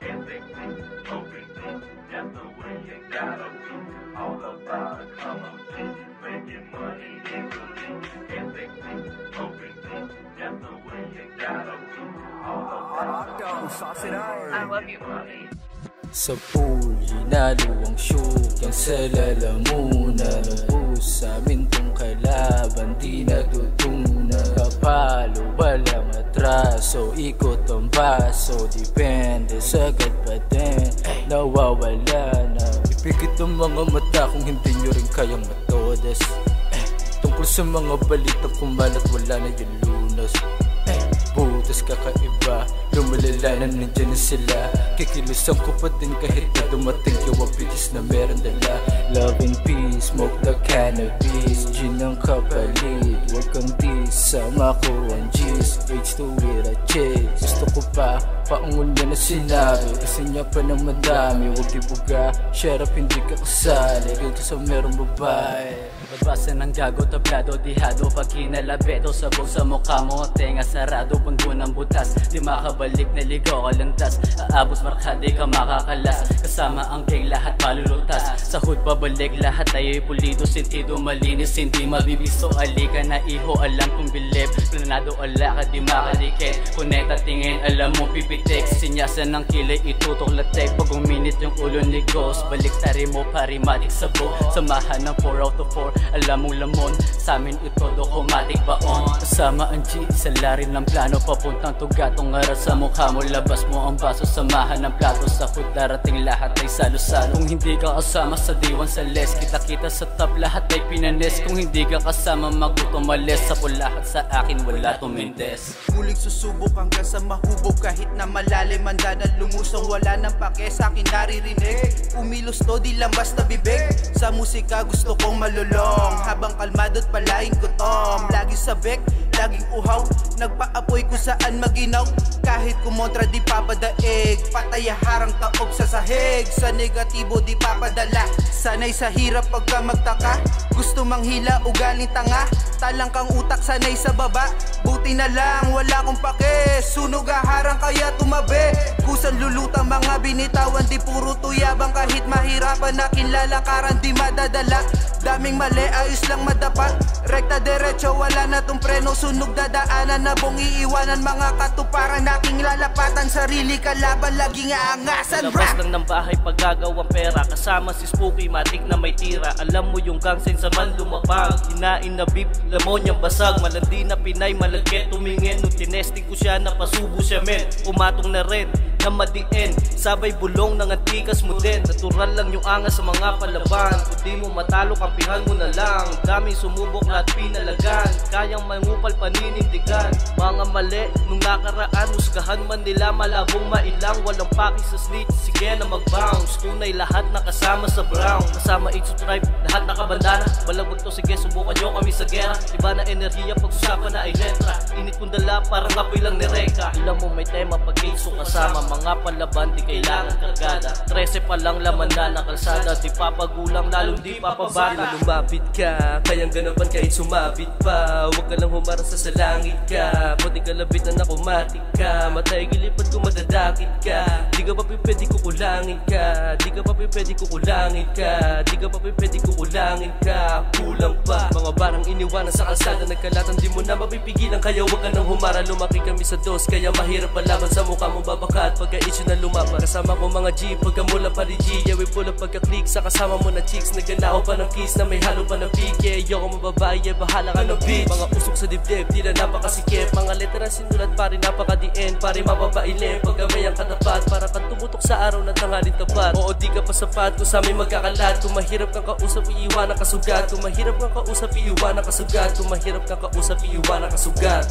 That's the way you gotta be. All about it, come on, G. Making money legally. That's the way you gotta be. All about it. I love you, mommy. Sa pool, hinalo ang shoot. Ang sa lalamunan. Ubus sa amin tong kalaban, di natutunan. Kapalo, walang atraso. Ikot ang baso, depende sa agad pa din. Nawawala na. Ipikit ang mga mata kung hindi nyo rin kayang matodas. Tungkol sa mga balita kumalat, wala na yung lunas. Butas kakaiba, lumalala na nandyan na sila. Kikilusan ko pa din kahit na dumating yung bilis na meron dala. Love and peace, smoke the cannabis. Gin ang kapalit, huwag kang dis. Sama ko ang G's, H2 with a chase. Gusto ko pa, paungol niya na sinabi. Kasi niya pa ng madami, huwag ibuga. Share up, hindi ka kasali, ganito sa merong babae. Magbasa ng gago, tablado, dihado. Pag kinalabeto, sabog sa mukha mo. Tenga sarado, panggunang butas. Di makabalik, naligaw ka landas. Aabos marka, di ka makakalas. Kasama ang gang, lahat palulutas. Sa hood, babalik, lahat ay pulido. Sentido, malinis, hindi mabibiso. Alika na iho, alam kong bilib. Planado, ala ka, di makalikit. Kuneta, tingin, alam mo pipitik. Sinyasan ng kilay, itutok latek. Pag uminit yung ulo ni Ghost, balik tari mo, parimatik sabo. Samahan ng 4 out of 4. Alam mong lamon, sa amin ito dokumatik baon. Kasama ang G, sa larin ng plano. Papuntang tugatong aras sa mukha mo. Labas mo ang baso, samahan ng plato. Sa hood darating lahat ay salo-salo. Kung hindi ka kasama sa diwan sa les, kita-kita sa top lahat ay pinanes. Kung hindi ka kasama magutom males. Sa lahat sa akin wala tumindes. Muling susubok hanggang sa mahubog. Kahit na malalim ang dadan lumusong. Wala nang pake sa akin naririnig. Umilos to di lang basta bibig. Sa musika gusto kong malulong. Habang kalmado't palaing gutom. Lagi sabik, laging uhaw. Nagpaapoy kung saan maginaw. Kahit kumontra di papadaig. Pataya harang taob sa sahig. Sa negatibo di papadala. Sanay sa hirap pagka magtaka. Gusto manghila, ugaling tanga. Talang kang utak, sanay sa baba. Buti na lang, wala kong pake. Sunog harang kaya tumabi. Kusan lulutang mga binitawan. Di puro tuyabang kahit mahirapan. Akin lalakaran di madadala. Daming mali, ayos lang madapat. Rekta derecho, wala na tong preno. Sunog dadaanan na bong iiwanan. Mga katuparan aking lalapatan. Sarili kalaban, laging aangasan. Labas lang ng bahay paggagawang pera. Kasama si Spooky, matik na may tira. Alam mo yung gang sense man lumapag. Hinain na beef, lamon niyang basag. Malandi na Pinay, malagkit tumingin. Nung tinesting ko siya, napasubo siya men. Pumatong na rin na madiin. Sabay bulong ng antikas mo din. Natural lang yung angas sa mga palaban. Kung di mo matalo, kampihan mo na lang. Daming sumubok lahat pinalagan. Kayang mangupal paninindigan. Mga mali nung nakaraan. Husgahan man nila malabong mailang. Walang paki sa snitch, sige na mag-bounce. Tunay lahat nakasama sa brown. Kasama 8 tribe, lahat nakabandana. Balagwag to, sige subukan nyo kami sa gera. Iba na enerhiya pag usapan na ay letra. Init kong dala parang apoy lang ni Reka. Alam mo may tema pag so kasama. Mga palaban di kailangan kargada. 13 pa lang laman na kalsada. Di papagulang lalong di papabata. Lumapit ka, kayang ganapan kahit sumabit pa. Huwag ka lang humarang sa salangit ka. Pwede ka labitan na kumatik ka. Matay gilipad kung madadakit ka. Di ka pa pwede kukulangin ka. Di ka pa pwede kukulangin ka. Di ka pa pwede kukulangin ka. Kulang pa, mga barang iniwanan sa kalsada. Nagkalatan di mo na mapipigilan. Kaya huwag ka nang humara. Lumaki kami sa dos, kaya mahirap palaban sa mukha mo babakat. Pagka-issue na lumaban, kasama ko mga G. Pagka mula pa rin G, yeah we pull up pagka-click. Sa kasama mo na chicks, naganao pa ng kiss. Na may halo pa ng pike. Ayoko mababae, yeah bahala ka ng bitch. Mga usok sa dibdib, di na napakasikip. Mga letera sinulat pare napaka-DN. Pare mababailin, pagka may ang katapat. Para kang tumutok sa araw na tanghalin tapat. Oo di ka pa sapat, kung sa amin magkakalat. Kung mahirap kang kausap, iiwan ang kasugat. Kung mahirap kang kausap, iiwan ang kasugat. Kung mahirap kang kausap, iiwan ang kasugat.